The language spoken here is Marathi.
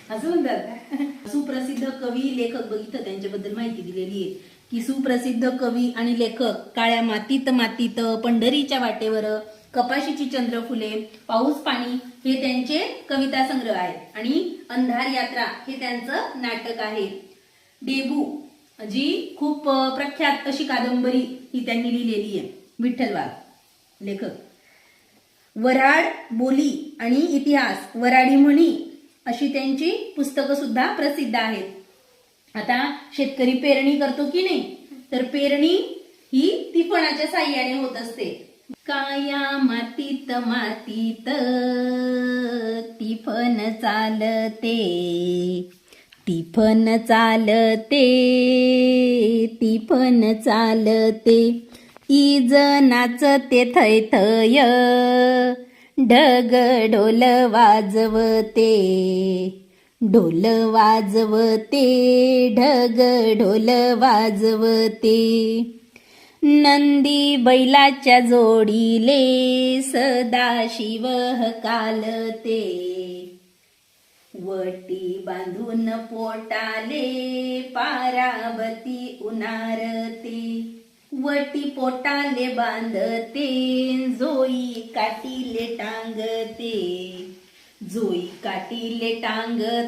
असं म्हणतात. सुप्रसिद्ध कवी लेखक बघितलं त्यांच्याबद्दल माहिती दिलेली आहे की सुप्रसिद्ध कवी आणि लेखक काळ्या मातीत मातीत, पंढरीच्या वाटेवर, कपाशीची चंद्रफुले, पाऊस पाणी हे त्यांचे कविता संग्रह आहेत आणि अंधार यात्रा हे त्यांचं नाटक आहे. डेबू जी खूप प्रख्यात अशी कादंबरी ही त्यांनी लिहिलेली आहे. विठ्ठल वाघ लेखक. वऱ्हाड बोली आणि इतिहास, वऱ्हाडी म्हणी अशी त्यांची पुस्तकं सुद्धा प्रसिद्ध आहेत. आता शेतकरी पेरणी करतो की नाही, तर पेरणी ही तिफणाच्या साह्याने होत असते. काया मातीत मातीत तिफन चालते, तिफन चालते, तिफन चालते. इज नाचते थय थय, ढग ढोल वाजवते, ढोल वाजवते, ढग ढोल वाजवते. नंदी बैलाच्या जोडीले सदाशिव हकालते, वटी बांधून पोटाले पारावती उनारते. वटी पोटाले बांधते, जोई काटीले टांगते, जोई काटीले टांगते.